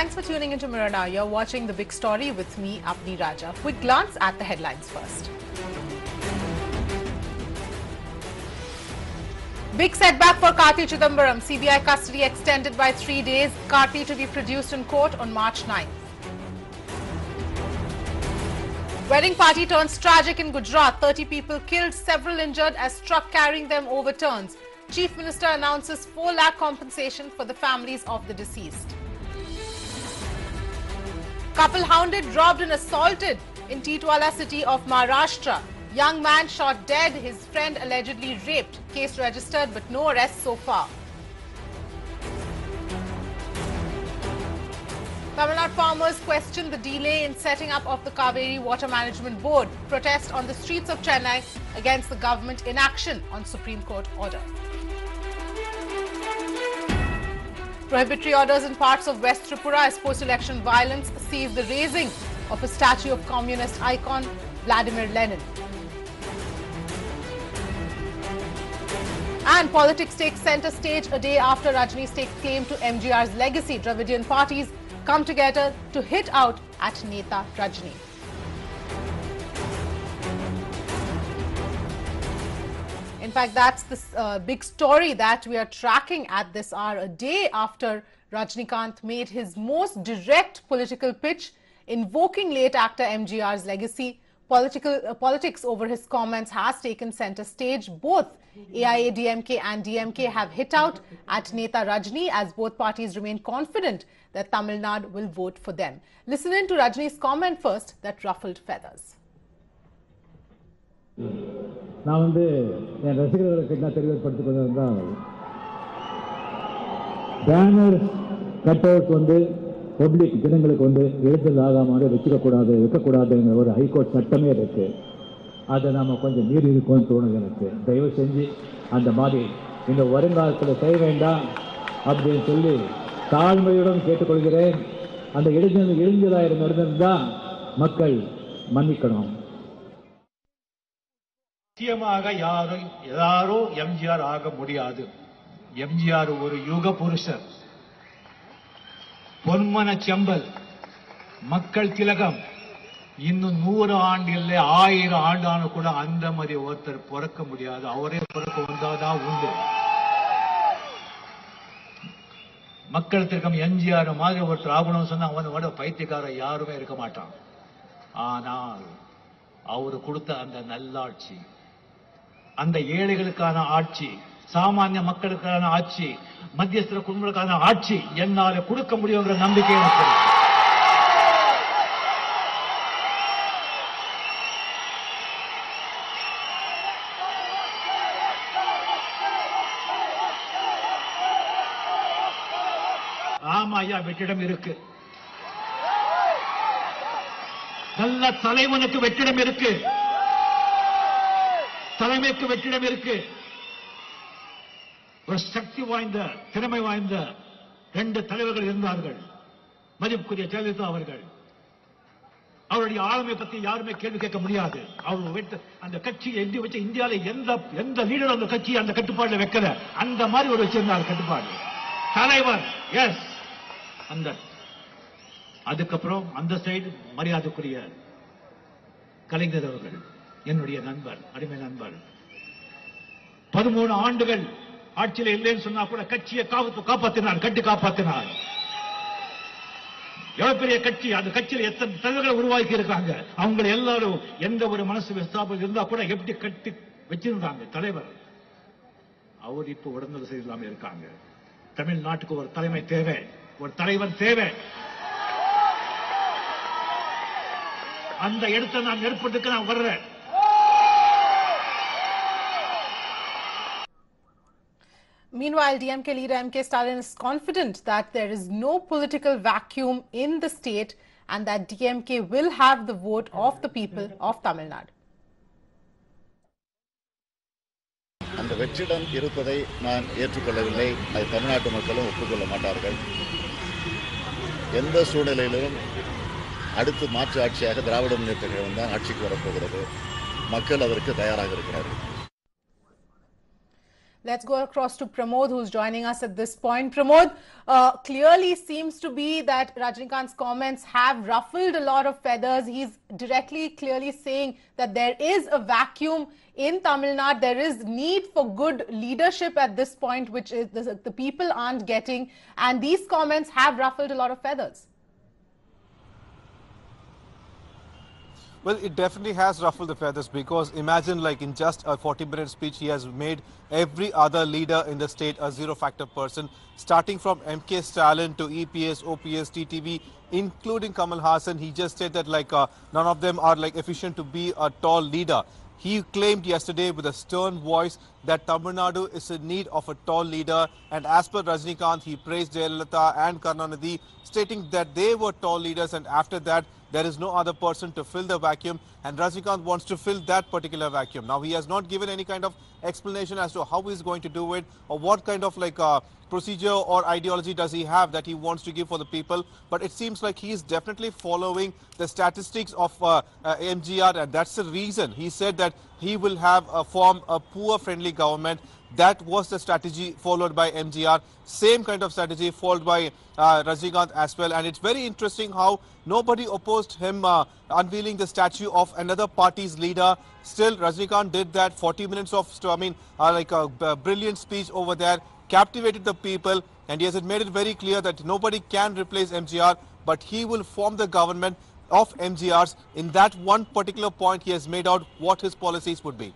Thanks for tuning into Mirror Now. You're watching The Big Story with me, Apni Raja. Quick glance at the headlines first. Big setback for Karti Chidambaram. CBI custody extended by 3 days. Karti to be produced in court on March 9th. Wedding party turns tragic in Gujarat. 30 people killed, several injured as truck carrying them overturns. Chief Minister announces 4 lakh compensation for the families of the deceased. Couple hounded, robbed and assaulted in Titwala city of Maharashtra. Young man shot dead, his friend allegedly raped. Case registered but no arrests so far. Tamil Nadu farmers question the delay in setting up of the Kaveri Water Management Board. Protest on the streets of Chennai against the government inaction on Supreme Court order. Prohibitory orders in parts of West Tripura as post-election violence sees the raising of a statue of communist icon Vladimir Lenin. And politics takes centre stage a day after Rajini's takes claim to MGR's legacy. Dravidian parties come together to hit out at Neta Rajini. In fact, that's the big story that we are tracking at this hour, a day after Rajinikanth made his most direct political pitch, invoking late actor MGR's legacy. Politics over his comments has taken centre stage. Both AIADMK and DMK have hit out at Neta Rajini as both parties remain confident that Tamil Nadu will vote for them. Listen in to Rajini's comment first that ruffled feathers. நான் என் ரசிகர்களுக்கு என்ன தெரிவிப்படுத்திக் கொண்டிருந்தால் banner cut out public ஜனங்களுக்கு எழுதல் ஆகாமல் வைக்கக்கூடாதுங்கிற ஒரு high court சட்டமே இருக்கு. அதை நாம கொஞ்சம் மீறி இருக்கோம்னு தோணுது எனக்கு. தயவு செஞ்சு அந்த மாதிரி இந்த வருங்காலத்தில் செய்ய வேண்டாம் அப்படின்னு சொல்லி தாழ்மையுடன் கேட்டுக்கொள்கிறேன். அந்த இழிஞ்சதாக நடந்திருந்தா மக்கள் மன்னிக்கணும். நிச்சயமாக யாரோ எம்ஜிஆர் ஆக முடியாது. எம்ஜிஆர் ஒரு யுக புருஷர், பொன்மன செம்பல், மக்கள் திலகம். இன்னும் 100 ஆண்டு இல்லை, 1000 ஆண்டான கூட அந்த மாதிரி ஒருத்தர் பிறக்க முடியாது. அவரே பிறக்க வந்தாதான் உண்டு. மக்கள் திலகம் எம்ஜிஆர் மாதிரி ஒருத்தர் ஆகணும்னு சொன்னா அவனோட பைத்தியக்கார யாருமே இருக்க மாட்டான். ஆனால் அவரு கொடுத்த அந்த நல்லாட்சி, அந்த ஏழைகளுக்கான ஆட்சி, சாமானிய மக்களுக்கான ஆட்சி, மத்தியஸ்தர குடும்பங்களுக்கான ஆட்சி என்னால கொடுக்க முடியுங்கிற நம்பிக்கை எனக்கு. ஆமா ஐயா, வெற்றிடம் இருக்கு. நல்ல தலைவனுக்கு வெற்றிடம் இருக்கு, தலைமைக்கு வெற்றிடம் இருக்கு. ஒரு சக்தி வாய்ந்த, திறமை வாய்ந்த 2 தலைவர்கள் இருந்தார்கள். மதிப்புக்குரிய ஜெயலலிதா அவர்கள், அவருடைய ஆளுமை பத்தி யாருமே கேள்வி கேட்க முடியாது. அவர் அந்த கட்சியை எட்டி வச்ச இந்தியாவில் எந்த லீடர் அந்த கட்சியை அந்த கட்டுப்பாடுல வைக்கல. அந்த மாதிரி ஒரு வச்சிருந்தார் கட்டுப்பாடு. தலைவர் எஸ். அந்த அதுக்கப்புறம் அந்த சைடு மரியாதைக்குரிய கலைஞர் அவர்கள், என்னுடைய நண்பர், அடிமை நண்பர். 13 ஆண்டுகள் ஆட்சியில் இல்லைன்னு சொன்னா கூட கட்சியை காப்பாற்றினார், கட்டி காப்பாற்றினார். எவ்வளவு பெரிய கட்சி, அந்த கட்சியில் எத்தனை தலைவர்களை உருவாக்கி இருக்காங்க. அவங்க எல்லாரும் எந்த ஒரு மனசு விஸ்தாபம் இருந்தா கூட எப்படி கட்டி வச்சிருந்தாங்க தலைவர். அவர் இப்ப உடனடி செய்யலாம இருக்காங்க. தமிழ்நாட்டுக்கு ஒரு தலைமை தேவை, ஒரு தலைவர் தேவை. அந்த இடத்தை நான் ஏற்படுத்த நான் வர்றேன். Meanwhile, DMK leader MK Stalin is confident that there is no political vacuum in the state and that DMK will have the vote of the people of Tamil Nadu. அந்த வெற்றிடம் இருப்பதை நான் ஏற்றுக்கொள்ளவில்லை. அதை தமிழ்நாட்டு மக்களும் ஒப்புக்கொள்ள மாட்டார்கள். எந்த சூழ்நிலையிலும் அடுத்து மாற்று ஆட்சியாக திராவிட முன்னேற்ற கழகம் தான் ஆட்சிக்கு வரப்போகிறது. மக்கள் அதற்கு தயாராக இருக்கிறார்கள். Let's go across to Pramod, who's joining us at this point. Pramod, clearly seems to be that Rajinikanth's comments have ruffled a lot of feathers. He's directly, clearly saying that there is a vacuum in Tamil Nadu. There is need for good leadership at this point, which is the people aren't getting. And these comments have ruffled a lot of feathers. Well, it definitely has ruffled the feathers, because imagine, like, in just a 40-minute speech, he has made every other leader in the state a zero-factor person, starting from MK Stalin to EPS, OPS, TTV, including Kamal Hassan. He just said that, like, none of them are, like, efficient to be a tall leader. He claimed yesterday with a stern voice that Tamil Nadu is in need of a tall leader, and as per Rajinikanth, he praised Jayalalitha and Karunanidhi, stating that they were tall leaders, and after that, there is no other person to fill the vacuum, and Rajinikanth wants to fill that particular vacuum. Now, he has not given any kind of explanation as to how he's going to do it, or what kind of, like, procedure or ideology does he have that he wants to give for the people. But it seems like he is definitely following the statistics of MGR, and that's the reason he said that he will have form a poor-friendly government. That was the strategy followed by MGR. Same kind of strategy followed by Rajinikanth as well. And it's very interesting how nobody opposed him unveiling the statue of another party's leader. Still, Rajinikanth did that. 40 minutes of, like a brilliant speech over there, captivated the people, and he has made it very clear that nobody can replace MGR, but he will form the government of MGRs. In that one particular point, he has made out what his policies would be.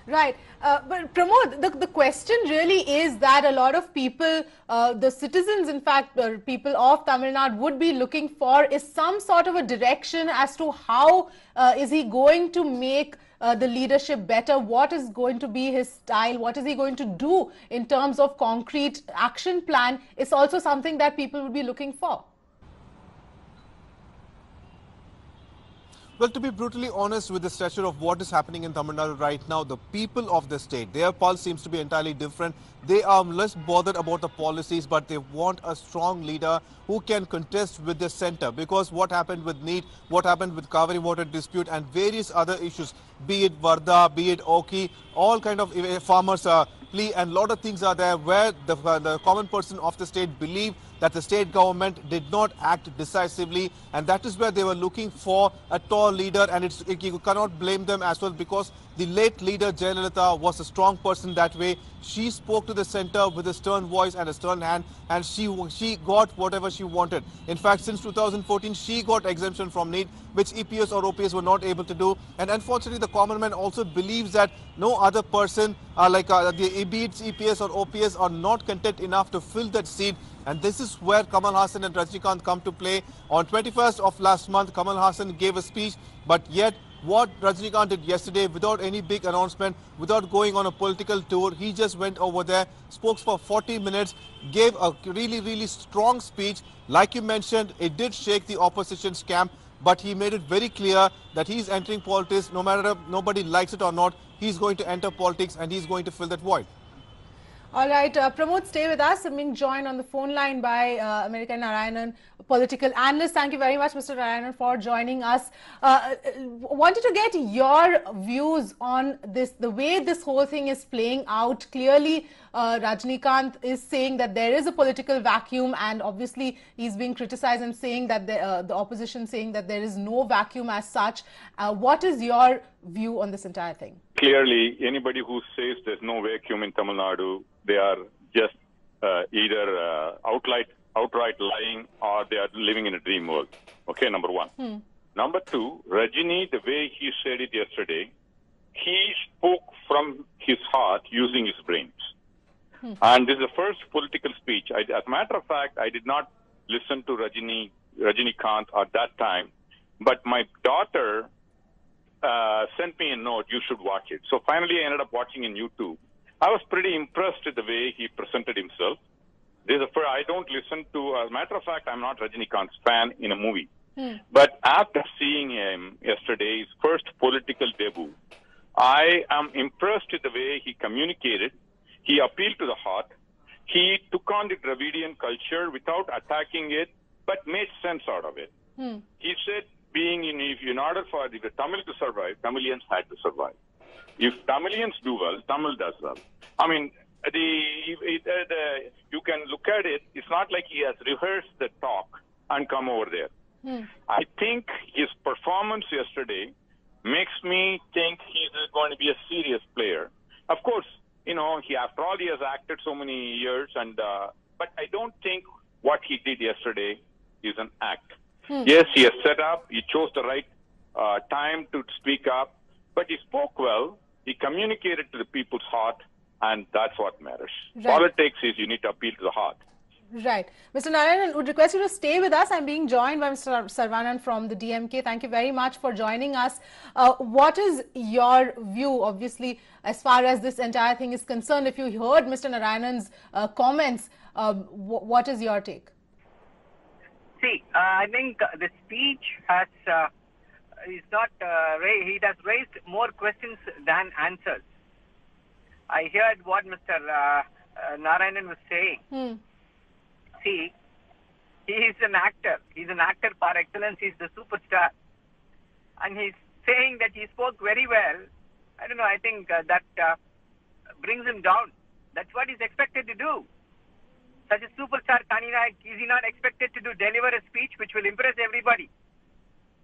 Right. But Pramod, the question really is that a lot of people, the citizens, in fact, people of Tamil Nadu would be looking for is some sort of a direction as to how is he going to make the leadership better, what is going to be his style, what is he going to do in terms of concrete action plan is also something that people would be looking for. Well, to be brutally honest with the stature of what is happening in Tamil Nadu right now, the people of the state, their pulse seems to be entirely different. They are less bothered about the policies, but they want a strong leader who can contest with the center. Because what happened with NEET, what happened with Kaveri water dispute and various other issues, be it Varda, be it Oki, all kind of farmers plea, and a lot of things are there where the common person of the state believe that the state government did not act decisively, and that is where they were looking for a tall leader. And you cannot blame them as well, because the late leader Jayalalitha was a strong person that way. She spoke to the center with a stern voice and a stern hand, and she got whatever she wanted. In fact, since 2014, she got exemption from NEET, which EPS or OPS were not able to do. And unfortunately, the common man also believes that no other person like the EPS or OPS are not content enough to fill that seat. And this is where Kamal Hassan and Rajinikanth come to play. On 21st of last month, Kamal Hassan gave a speech, but yet what Rajinikanth did yesterday, without any big announcement, without going on a political tour, he just went over there, spoke for 40 minutes, gave a really strong speech. Like you mentioned, it did shake the opposition's camp, but he made it very clear that he's entering politics. No matter nobody likes it or not, he's going to enter politics and he's going to fill that void. All right, Pramod, stay with us. I'm being joined on the phone line by American Narayanan, political analyst. Thank you very much, Mr. Narayanan, for joining us. Wanted to get your views on this, the way this whole thing is playing out. Clearly, Rajinikanth is saying that there is a political vacuum, and obviously he's being criticized and saying that the opposition saying that there is no vacuum as such. What is your view on this entire thing? Clearly, anybody who says there's no vacuum in Tamil Nadu, they are just either outright lying, or they are living in a dream world. Okay, number one. Number two, Rajini, the way he said it yesterday, he spoke from his heart using his brains. And this is the first political speech. As a matter of fact, I did not listen to Rajinikanth at that time, but my daughter sent me a note, you should watch it. So finally I ended up watching in YouTube. I was pretty impressed with the way he presented himself. I don't listen to, as a matter of fact, I'm not Rajinikanth's fan in a movie. But after seeing him yesterday, his first political debut, I am impressed with the way he communicated. He appealed to the heart. He took on the Dravidian culture without attacking it, but made sense out of it. He said, in order for the Tamil to survive, Tamilians had to survive. If Tamilians do well, Tamil does well. I mean, you can look at it. It's not like he has rehearsed the talk and come over there. I think his performance yesterday makes me think he's going to be a serious player. Of course, he after all he has acted so many years, but I don't think what he did yesterday is an act. Yes, he has set up. He chose the right time to speak up, but he spoke well. He communicated to the people's heart, and that's what matters. Right. Politics is you need to appeal to the heart. Right. Mr. Narayanan, would request you to stay with us. I'm being joined by Mr. Saravanan from the DMK. Thank you very much for joining us. What is your view, obviously, as far as this entire thing is concerned? If you heard Mr. Narayanan's comments, what is your take? See, I think the speech has he has raised more questions than answers. I heard what Mr. Narayanan was saying. See, he is an actor. He's an actor par excellence. He's the superstar. And he's saying that he spoke very well. I don't know, I think that brings him down. That's what he's expected to do. Such a superstar, is he not expected to deliver a speech which will impress everybody?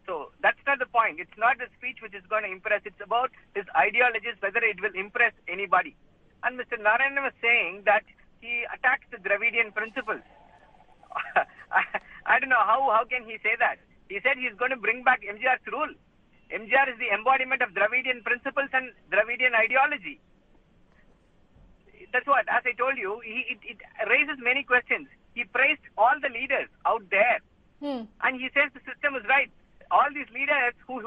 So that's not the point. It's not the speech which is going to impress. It's about his ideologies, whether it will impress anybody. And Mr. Narayanan was saying that he attacks the Dravidian principles. I don't know how can he say that. He said he's going to bring back MGR's rule. MGR is the embodiment of Dravidian principles and Dravidian ideology. That's what, as I told you, it raises many questions. He praised all the leaders out there, and he says the system is right. All these leaders who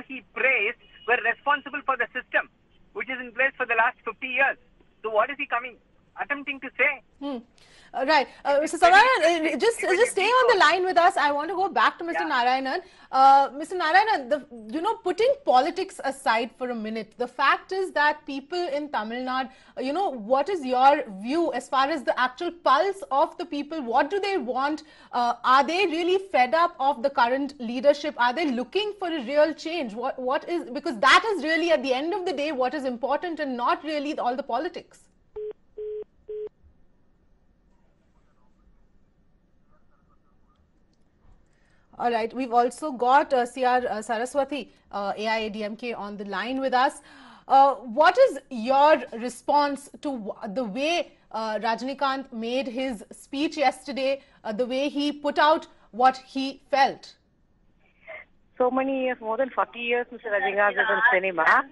he praised were responsible for the system, which is in place for the last 50 years. So what is he attempting to say? Right. Mr. Saravanan, just stay on the line with us. I want to go back to Mr. Narayanan. Mr. Narayanan, putting politics aside for a minute, the fact is that people in Tamil Nadu, what is your view as far as the actual pulse of the people? What do they want? Are they really fed up of the current leadership? Are they looking for a real change? What is, because that is really at the end of the day what is important and not really all the politics. All right, we've also got CR Saraswati, AIADMK, on the line with us. What is your response to the way Rajinikanth made his speech yesterday, the way he put out what he felt? So many years, more than 40 years, Mr. Rajinikanth is in cinema.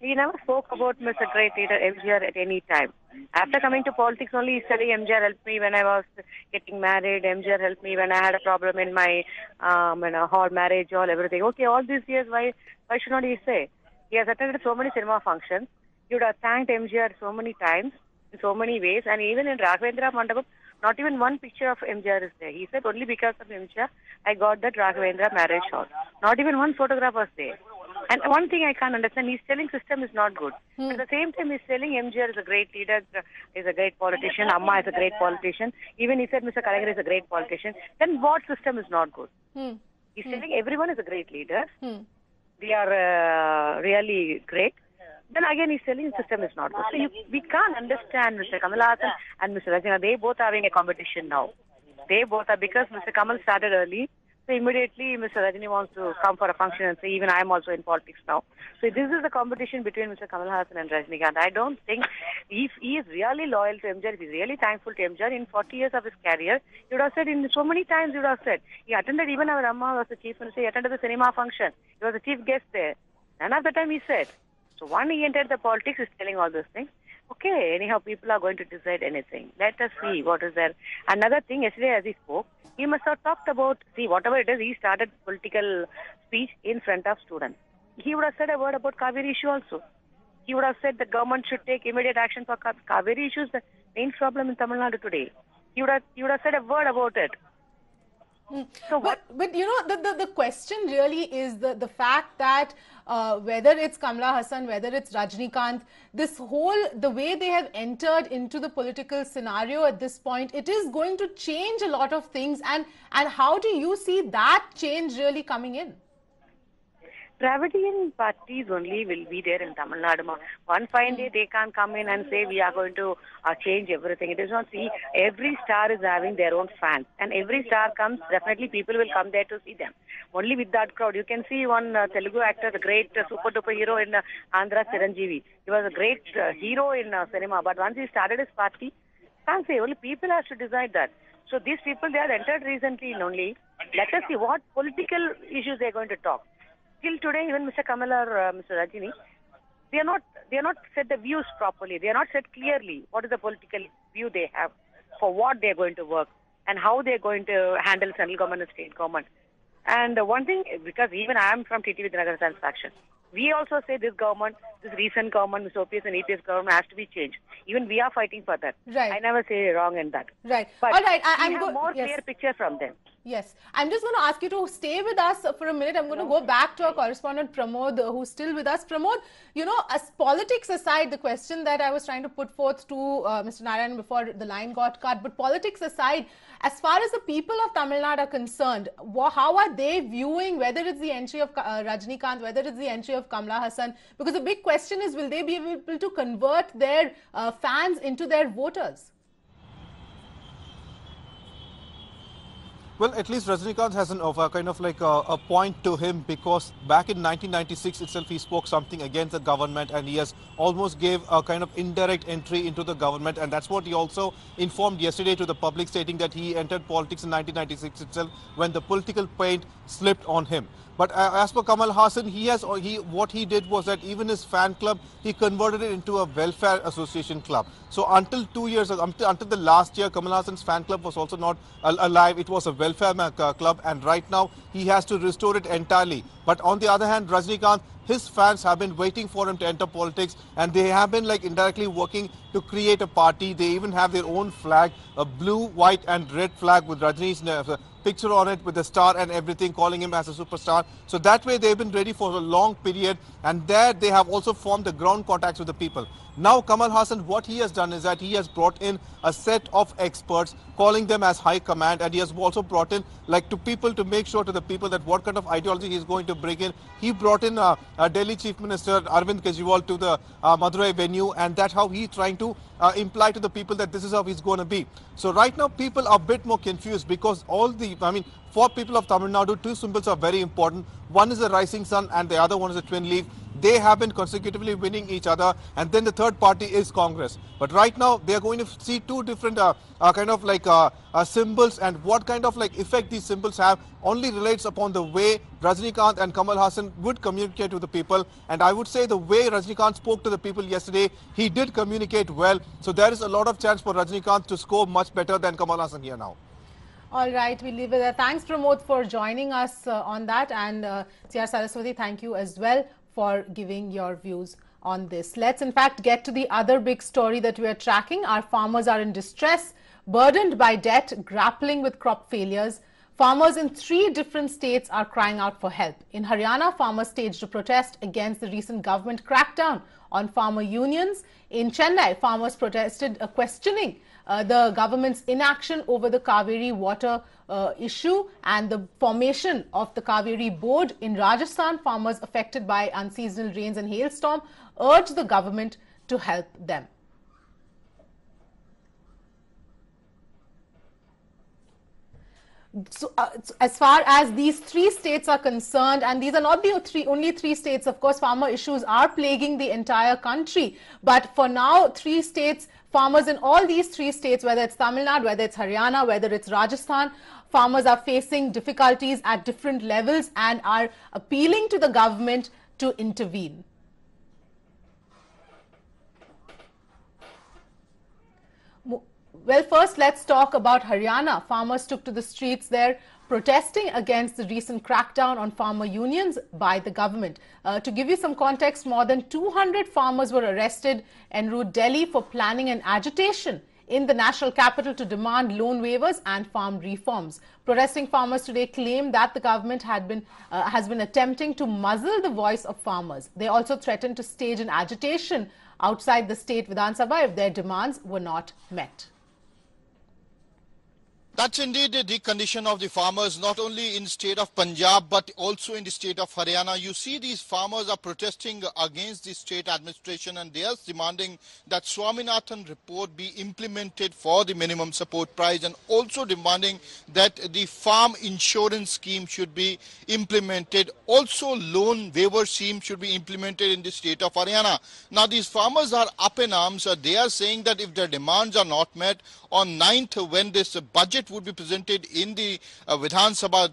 He never spoke about Mr. Great Leader MGR at any time. After coming to politics only, he said MGR helped me when I was getting married. MGR helped me when I had a problem in my hall marriage, all everything. Okay, all these years, why should not he say? He has attended so many cinema functions. He would have thanked MGR so many times, in so many ways. And even in Raghavendra Mandapam, not even one picture of MGR is there. He said only because of MGR, I got that Raghavendra marriage hall. Not even one photograph was there. And one thing I can't understand, he's telling system is not good. At the same time, he's telling MGR is a great leader, is a great politician, Amma is a great politician. Even he said Mr. Kalaignar is a great politician. Then what system is not good? He's telling everyone is a great leader. They are really great. Then again, he's telling the system is not good. So we can't understand Mr. Kamal Hassan and Mr. Rajinikanth. They both are having a competition now. They both are, because Mr. Kamal started early. So immediately Mr. Rajini wants to come for a function and say, even I am also in politics now. So this is the competition between Mr. Kamal Hassan and Rajinikanth. I don't think, if he is really loyal to MGR, if he is really thankful to MGR, in 40 years of his career, he would have said, in so many times he would have said, he attended, even our Amma was the chief minister, he attended the cinema function. He was the chief guest there. None of the time he said. So when he entered the politics, he's telling all those things. Okay, anyhow, people are going to decide anything. Let us see what is there. Another thing, yesterday as he spoke, he must have talked about, see, whatever it is, he started political speech in front of students. He would have said a word about Kaveri issue also. He would have said the government should take immediate action for Kaveri issues, the main problem in Tamil Nadu today. He would have said a word about it. So but the question really is the fact that whether it's Kamala Hassan, whether it's Rajinikanth, the way they have entered into the political scenario at this point, it is going to change a lot of things. And how do you see that change really coming in? Dravidian parties only will be there in Tamil Nadu. One fine day they can't come in and say we are going to change everything. It is not. See, every star is having their own fans, and every star comes, definitely people will come there to see them. Only with that crowd. You can see one Telugu actor, the great super duper hero in Andhra, Chiranjeevi. He was a great hero in cinema, but once he started his party, can't say. Only people have to decide that. So these people, they have entered recently in only. Let us see what political issues they are going to talk. Till today, even Mr. Kamal or Mr. Rajini, they are not set the views properly. They are not set clearly what is the political view they have for what they are going to work and how they are going to handle central government and state government. And one thing, because even I am from TTV Dinagar Science faction, we also say this government, this recent government, Mr. OPS and EPS government has to be changed. Even we are fighting for that. Right. I never say wrong in that. Right. But all right. we have more clear picture from them. Yes. I'm just going to ask you to stay with us for a minute. I'm going to go back to our correspondent Pramod, who's still with us. Pramod, you know, as politics aside, the question that I was trying to put forth to Mr. Narayan before the line got cut, but politics aside, as far as the people of Tamil Nadu are concerned, how are they viewing whether it's the entry of Rajinikanth, whether it's the entry of Kamala Hassan? Because the big question is, will they be able to convert their fans into their voters? Well, at least Rajinikanth has kind of like a point to him, because back in 1996 itself he spoke something against the government and he has almost gave a kind of indirect entry into the government, and that's what he also informed yesterday to the public, stating that he entered politics in 1996 itself when the political paint slipped on him. But as per Kamal Hassan, what he did was that even his fan club, he converted it into a welfare association club. So until 2 years ago, until the last year, Kamal Hassan's fan club was also not alive. It was a welfare club, and right now he has to restore it entirely. But on the other hand, Rajinikanth, his fans have been waiting for him to enter politics, and they have been like indirectly working to create a party. They even have their own flag, a blue, white and red flag with Rajini's picture on it with the star and everything, calling him as a superstar. So that way they've been ready for a long period, and there they have also formed the ground contacts with the people. Now Kamal Hassan, what he has done is that he has brought in a set of experts, calling them as high command, and he has also brought in like to people to make sure to the people that what kind of ideology he is going to bring in. He brought in Delhi Chief Minister Arvind Kejriwal to the Madurai venue, and that's how he's trying to imply to the people that this is how he's going to be. So right now people are a bit more confused, because for people of Tamil Nadu, two symbols are very important. One is the rising sun and the other one is a twin leaf. They have been consecutively winning each other, and then the third party is Congress. But right now they are going to see two different symbols, and what kind of like effect these symbols have only relates upon the way Rajinikanth and Kamal Hassan would communicate with the people. And I would say the way Rajinikanth spoke to the people yesterday, he did communicate well. So there is a lot of chance for Rajinikanth to score much better than Kamal Hassan here now. All right, we'll leave it there. Thanks, Pramod, for joining us on that. And C.R. Saraswati, thank you as well for giving your views on this. Let's in fact get to the other big story that we are tracking. Our farmers are in distress, burdened by debt, grappling with crop failures. Farmers in 3 different states are crying out for help. In Haryana, farmers staged a protest against the recent government crackdown on farmer unions. In Chennai, farmers protested questioning the government's inaction over the Kaveri water issue and the formation of the Kaveri board. In Rajasthan, farmers affected by unseasonal rains and hailstorm urged the government to help them. So, as far as these 3 states are concerned, and these are not the only 3 states, of course, farmer issues are plaguing the entire country. But for now, 3 states, farmers in all these 3 states, whether it's Tamil Nadu, whether it's Haryana, whether it's Rajasthan, farmers are facing difficulties at different levels and are appealing to the government to intervene. Well, first, let's talk about Haryana. Farmers took to the streets there protesting against the recent crackdown on farmer unions by the government. To give you some context, more than 200 farmers were arrested en route Delhi for planning an agitation in the national capital to demand loan waivers and farm reforms. Protesting farmers today claim that the government has been attempting to muzzle the voice of farmers. They also threatened to stage an agitation outside the state Vidhan Sabha if their demands were not met. That's indeed the condition of the farmers, not only in the state of Punjab, but also in the state of Haryana. You see, these farmers are protesting against the state administration, and they are demanding that Swaminathan report be implemented for the minimum support price, and also demanding that the farm insurance scheme should be implemented. Also, loan waiver scheme should be implemented in the state of Haryana. Now, these farmers are up in arms. They are saying that if their demands are not met, on 9th, when this budget would be presented in the Vidhan Sabha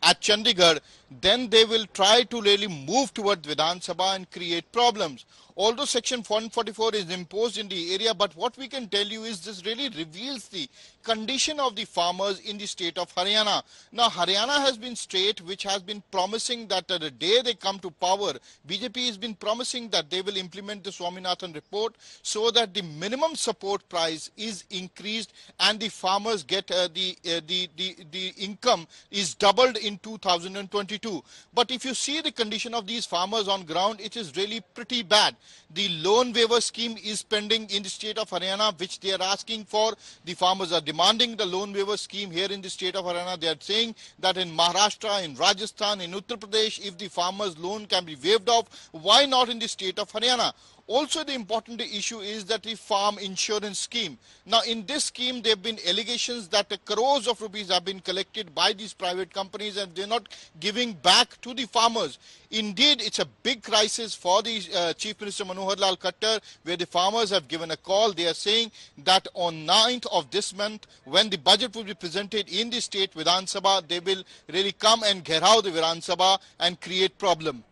at Chandigarh, then they will try to really move towards Vidhan Sabha and create problems. Although Section 144 is imposed in the area, but what we can tell you is this really reveals the condition of the farmers in the state of Haryana. Now, Haryana has been state which has been promising that the day they come to power, BJP has been promising that they will implement the Swaminathan report so that the minimum support price is increased and the farmers get the income is doubled in 2022. But if you see the condition of these farmers on ground, it is really pretty bad. The loan waiver scheme is pending in the state of Haryana, which they are asking for. The farmers are demanding the loan waiver scheme here in the state of Haryana. They are saying that in Maharashtra, in Rajasthan, in Uttar Pradesh, if the farmers' loan can be waived off, why not in the state of Haryana? Also, the important issue is that the farm insurance scheme. Now, in this scheme, there have been allegations that crores of rupees have been collected by these private companies and they're not giving back to the farmers. Indeed, it's a big crisis for the Chief Minister Manohar Lal Khattar, where the farmers have given a call. They are saying that on 9th of this month, when the budget will be presented in the state Vidhan Sabha, they will really come and gherao the Vidhan Sabha and create problem.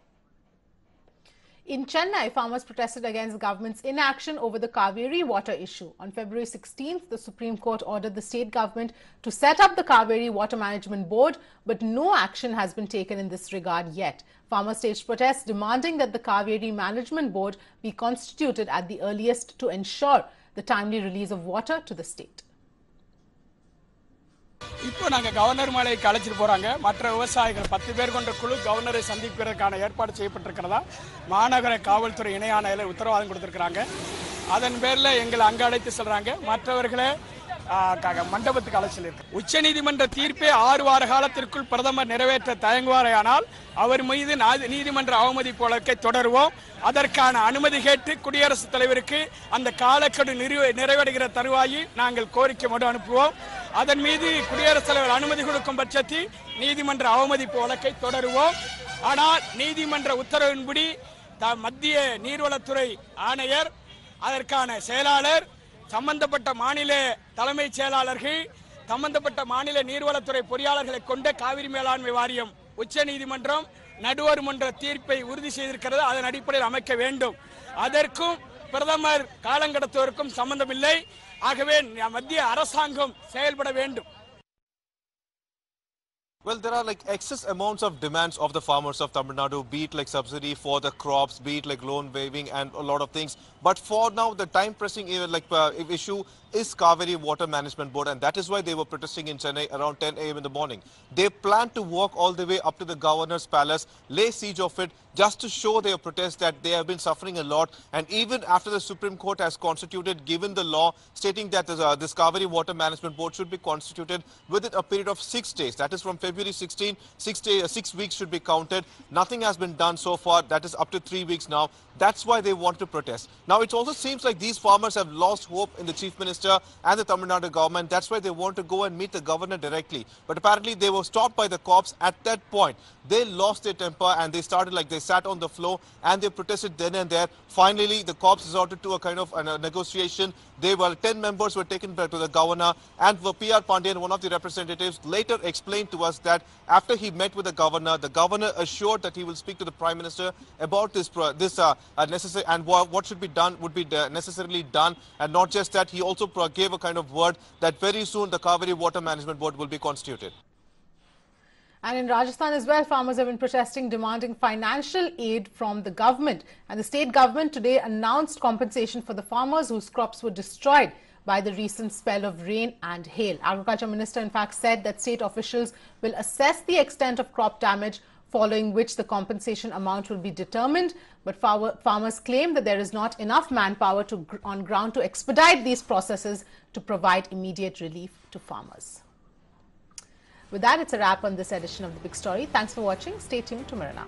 In Chennai, farmers protested against the government's inaction over the Kaveri water issue. On February 16th, the Supreme Court ordered the state government to set up the Kaveri Water Management Board, but no action has been taken in this regard yet. Farmers staged protests demanding that the Kaveri Management Board be constituted at the earliest to ensure the timely release of water to the state. இப்போ நாங்க governor மலைக்கு அழைச்சிட்டு போறாங்க. மற்ற விவசாயிகள் 10 பேர் கொண்ட குழு கவர்னரை சந்திப்பதற்கான ஏற்பாடு செய்யப்பட்டிருக்கிறதா மாநகர காவல்துறை இணை ஆணையர் உத்தரவாதம் கொடுத்திருக்காங்க. அதன் பேர்ல எங்களை அங்க அழைத்து செல்றாங்க. மற்றவர்களை மண்டபத்துக்கு அழைச்சல் இருக்கு. உச்சநீதிமன்ற தீர்ப்பை 6 வார காலத்திற்குள் பிரதமர் நிறைவேற்ற தயங்குவாரேயானால் அவர் மீது நீதிமன்ற அவமதிப்பு வழக்கை தொடருவோம். அதற்கான அனுமதி கேட்டு குடியரசுத் தலைவருக்கு அந்த காலக்கெடு நிறைவடைகிற தருவாயில் நாங்கள் கோரிக்கை மனு அனுப்புவோம். அதன் மீது குடியரசுத் தலைவர் அனுமதி கொடுக்கும் பட்சத்தில் நீதிமன்ற அவமதிப்பு வழக்கை தொடருவோம். ஆனால் நீதிமன்ற உத்தரவின்படி மத்திய நீர்வளத்துறை ஆணையர், அதற்கான செயலாளர், சம்பந்தப்பட்ட மாநில தலைமைச் செயலாளர்கள், சம்பந்தப்பட்ட மாநில நீர்வளத்துறை பொறியாளர்களை கொண்ட காவிரி மேலாண்மை வாரியம் உச்சநீதிமன்றம் நடுவர் மன்ற தீர்ப்பை உறுதி செய்திருக்கிறது. அதன் அடிப்படையில் அமைக்க வேண்டும். அதற்கும் பிரதமர் காலங்கடத்துவதற்கும் சம்பந்தமில்லை. ஆகவே மத்திய அரசாங்கம் செயல்பட வேண்டும். Well, there are like excess amounts of demands of the farmers of Tamil Nadu, be it like subsidy for the crops, be it like loan waiving and a lot of things. But for now, the time pressing issue is Kaveri Water Management Board, and that is why they were protesting in Chennai around 10 a.m. in the morning. They plan to walk all the way up to the governor's palace, lay siege of it, just to show their protest that they have been suffering a lot. And even after the Supreme Court has constituted, given the law stating that this Kaveri Water Management Board should be constituted within a period of 6 days, that is from February 16, 6 weeks should be counted. Nothing has been done so far. That is up to 3 weeks now. That's why they want to protest. Now, it also seems like these farmers have lost hope in the Chief Minister and the Tamil Nadu government. That's why they want to go and meet the governor directly. But apparently, they were stopped by the cops at that point. They lost their temper and they started like they sat on the floor and they protested then and there. Finally, the cops resorted to a kind of a negotiation. 10 members were taken back to the governor, and P.R. Pandian, one of the representatives, later explained to us that after he met with the governor assured that he will speak to the Prime Minister about this necessary and what should be done would be necessarily done. And not just that, he also gave a kind of word that very soon the Kaveri Water Management Board will be constituted. And in Rajasthan as well, farmers have been protesting, demanding financial aid from the government. And the state government today announced compensation for the farmers whose crops were destroyed by the recent spell of rain and hail. Agriculture Minister, in fact, said that state officials will assess the extent of crop damage, following which the compensation amount will be determined. But farmers claim that there is not enough manpower on ground to expedite these processes to provide immediate relief to farmers. With that, it's a wrap on this edition of The Big Story. Thanks for watching. Stay tuned to Mirana.